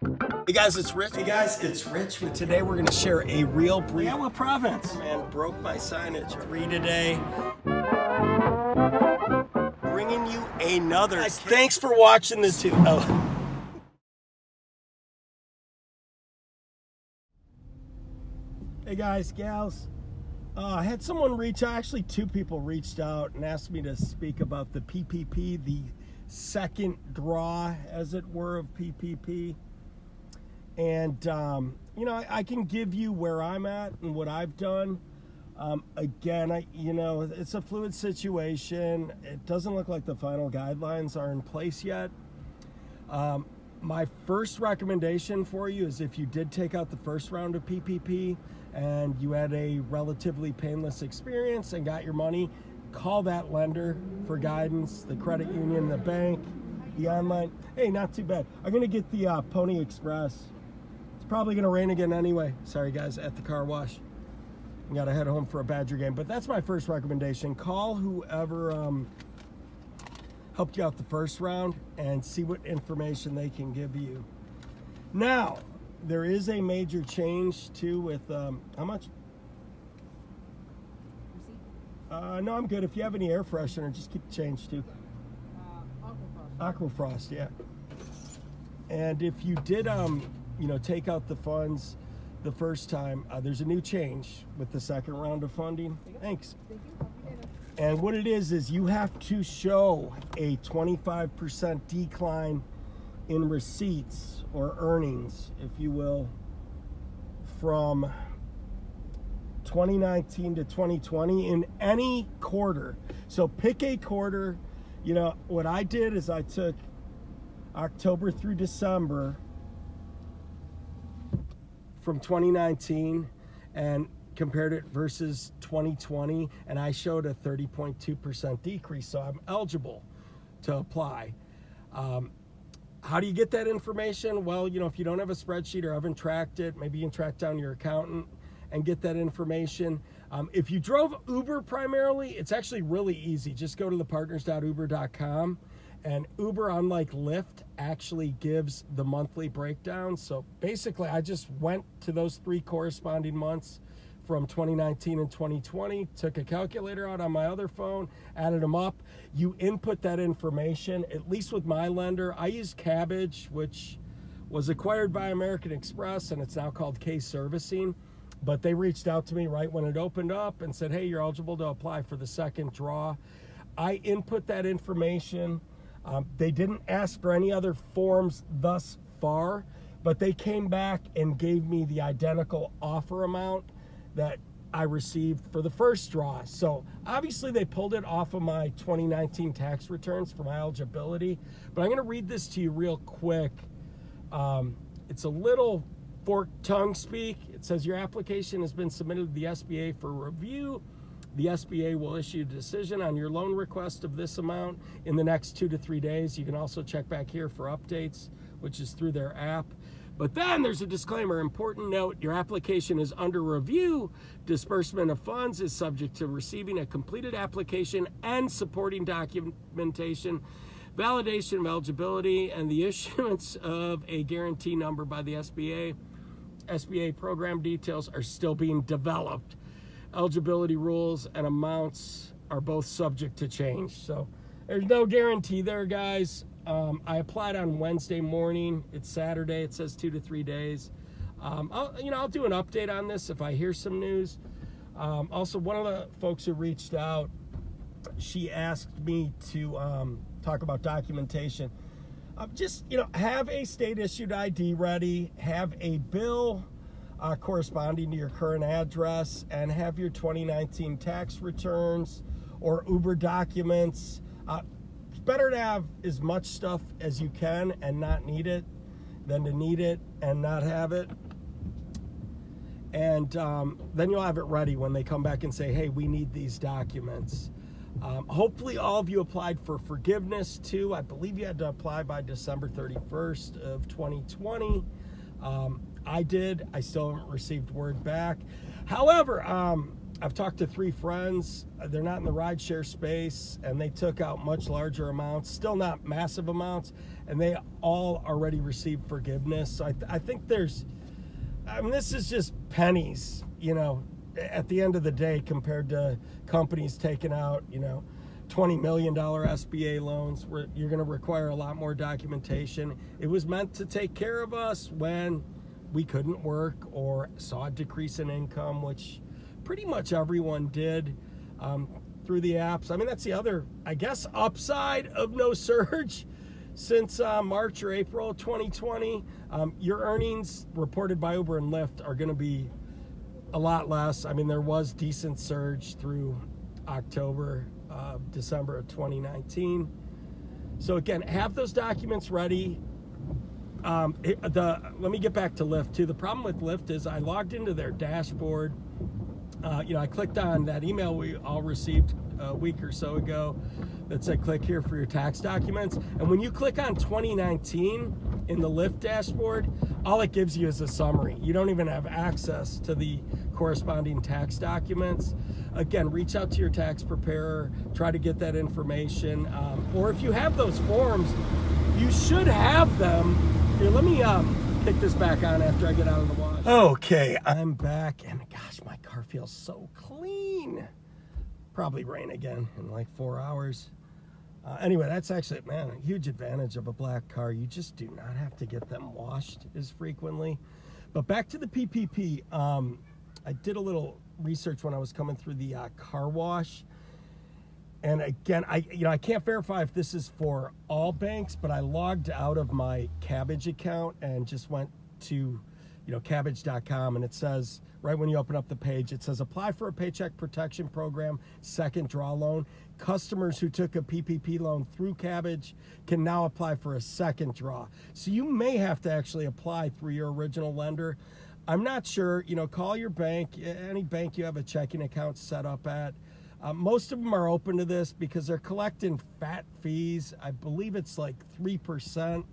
Hey guys, it's Rich. Hey guys, it's Rich. Today we're going to share a real brief. Yeah, what province? Man, broke my signage. Free today. Bringing you another. Guys, thanks for watching this too. Hey guys, gals. I had someone reach out, actually two people reached out and asked me to speak about the PPP, the second draw, as it were, of PPP. And, I can give you where I'm at and what I've done. Again, it's a fluid situation. It doesn't look like the final guidelines are in place yet. My first recommendation for you is if you did take out the first round of PPP and you had a relatively painless experience and got your money, call that lender for guidance, the credit union, the bank, the online. Hey, not too bad. I'm going to get the Pony Express. It's probably going to rain again anyway. Sorry, guys, at the car wash. I got to head home for a Badger game. But that's my first recommendation. Call whoever helped you out the first round and see what information they can give you. Now, there is a major change, too, with how much? No, I'm good. If you have any air freshener, just keep the change, too. Aquafrost, yeah. And if you did, take out the funds the first time, there's a new change with the second round of funding. Thanks. Thank you. And what it is you have to show a 25% decline in receipts or earnings, if you will, from 2019 to 2020 in any quarter. So pick a quarter. What I did is I took October through December from 2019 and compared it versus 2020, and I showed a 30.2% decrease, so I'm eligible to apply. How do you get that information? Well, if you don't have a spreadsheet or haven't tracked it, maybe you can track down your accountant and get that information. If you drove Uber primarily, it's actually really easy. Just go to thepartners.uber.com. And Uber, unlike Lyft, actually gives the monthly breakdown. So basically, I just went to those three corresponding months from 2019 and 2020, took a calculator out on my other phone, added them up. You input that information, at least with my lender. I use Cabbage, which was acquired by American Express, and it's now called Case Servicing. But they reached out to me right when it opened up and said, hey, you're eligible to apply for the second draw. I input that information. They didn't ask for any other forms thus far, but they came back and gave me the identical offer amount that I received for the first draw. So obviously they pulled it off of my 2019 tax returns for my eligibility, but I'm going to read this to you real quick. It's a little forked tongue speak. It says your application has been submitted to the SBA for review. The SBA will issue a decision on your loan request of this amount in the next 2 to 3 days. You can also check back here for updates, which is through their app. But then there's a disclaimer, important note, your application is under review. Disbursement of funds is subject to receiving a completed application and supporting documentation, validation of eligibility, and the issuance of a guarantee number by the SBA. SBA program details are still being developed. Eligibility rules and amounts are both subject to change. So there's no guarantee there, guys. I applied on Wednesday morning. It's Saturday. It says 2 to 3 days. I'll do an update on this if I hear some news. Also, one of the folks who reached out, she asked me to talk about documentation. Have a state-issued ID ready, have a bill corresponding to your current address, and have your 2019 tax returns or Uber documents. It's better to have as much stuff as you can and not need it than to need it and not have it. And then you'll have it ready when they come back and say, hey, we need these documents. Hopefully all of you applied for forgiveness too. I believe you had to apply by December 31st of 2020. I did. I still haven't received word back. However, I've talked to 3 friends. They're not in the rideshare space, and they took out much larger amounts, still not massive amounts, and they all already received forgiveness. So I think this is just pennies, at the end of the day, compared to companies taking out, $20 million SBA loans, where you're going to require a lot more documentation. It was meant to take care of us when we couldn't work or saw a decrease in income, which pretty much everyone did through the apps. I mean, that's the other, I guess, upside of no surge since March or April 2020. Your earnings reported by Uber and Lyft are going to be a lot less. I mean, there was decent surge through October, December of 2019. So again, have those documents ready. Let me get back to Lyft too. The problem with Lyft is I logged into their dashboard. I clicked on that email we all received a week or so ago that said click here for your tax documents. And when you click on 2019 in the Lyft dashboard, all it gives you is a summary. You don't even have access to the corresponding tax documents. Again, reach out to your tax preparer, try to get that information. Or if you have those forms, you should have them. Here, let me kick this back on after I get out of the wash. Okay, I'm back, and gosh, my car feels so clean. Probably rain again in like 4 hours. Anyway, that's actually, man, a huge advantage of a black car. You just do not have to get them washed as frequently. But back to the PPP. I did a little research when I was coming through the car wash. And again, I can't verify if this is for all banks, but I logged out of my Cabbage account and just went to, Cabbage.com, and it says, right when you open up the page, it says apply for a Paycheck Protection Program second draw loan. Customers who took a PPP loan through Cabbage can now apply for a second draw. So you may have to actually apply through your original lender. I'm not sure, call your bank, any bank you have a checking account set up at. Most of them are open to this because they're collecting fat fees. I believe it's like 3%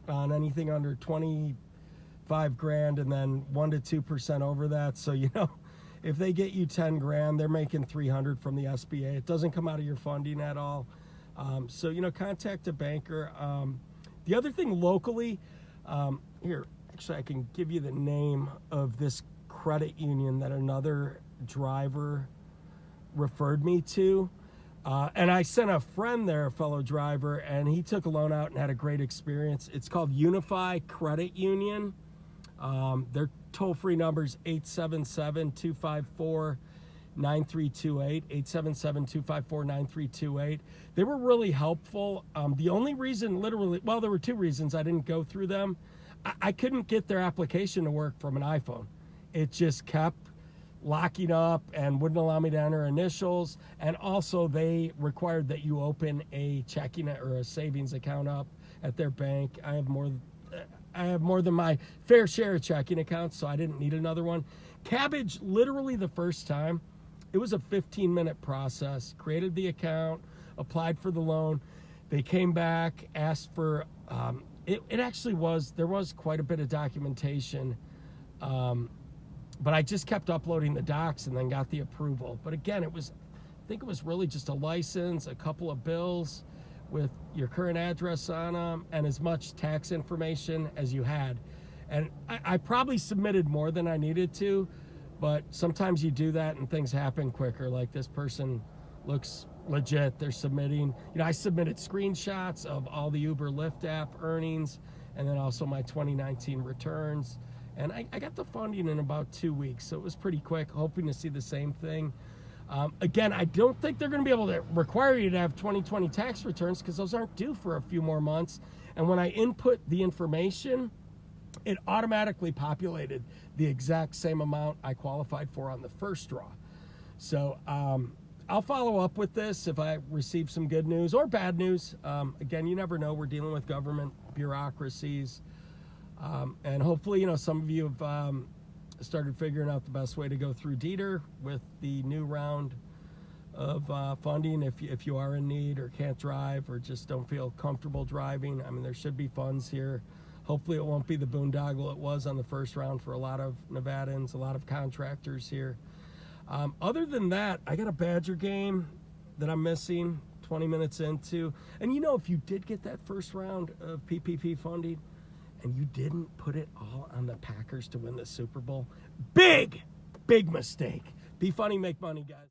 on anything under 25 grand, and then 1% to 2% over that. So, if they get you 10 grand, they're making 300 from the SBA. It doesn't come out of your funding at all. So, contact a banker. The other thing locally, here, actually, I can give you the name of this credit union that another driver referred me to, and I sent a friend there, a fellow driver, and he took a loan out and had a great experience. It's called Unify Credit Union. Their toll-free number's 877-254-9328, 877-254-9328. They were really helpful. The only reason, there were 2 reasons I didn't go through them. I couldn't get their application to work from an iPhone. It just kept locking up and wouldn't allow me to enter initials, and also they required that you open a checking or a savings account up at their bank. I have more than my fair share of checking accounts, so I didn't need another one. Cabbage, literally the first time, it was a 15-minute process. Created the account, applied for the loan. They came back, asked for there was quite a bit of documentation, but I just kept uploading the docs and then got the approval. But again, I think it was really just a license, a couple of bills with your current address on them, and as much tax information as you had. And I probably submitted more than I needed to, but sometimes you do that and things happen quicker. Like this person looks legit, they're submitting. I submitted screenshots of all the Uber Lyft app earnings, and then also my 2019 returns. And I got the funding in about 2 weeks, so it was pretty quick, hoping to see the same thing. Again, I don't think they're going to be able to require you to have 2020 tax returns because those aren't due for a few more months. And when I input the information, it automatically populated the exact same amount I qualified for on the first draw. So I'll follow up with this if I receive some good news or bad news. Again, you never know. We're dealing with government bureaucracies. And hopefully, some of you have started figuring out the best way to go through DETR with the new round of funding if you are in need or can't drive or just don't feel comfortable driving. I mean, there should be funds here. Hopefully it won't be the boondoggle it was on the first round for a lot of Nevadans, a lot of contractors here. Other than that, I got a Badger game that I'm missing 20 minutes into. And you know, if you did get that first round of PPP funding and you didn't put it all on the Packers to win the Super Bowl, big mistake. Be funny, make money, guys.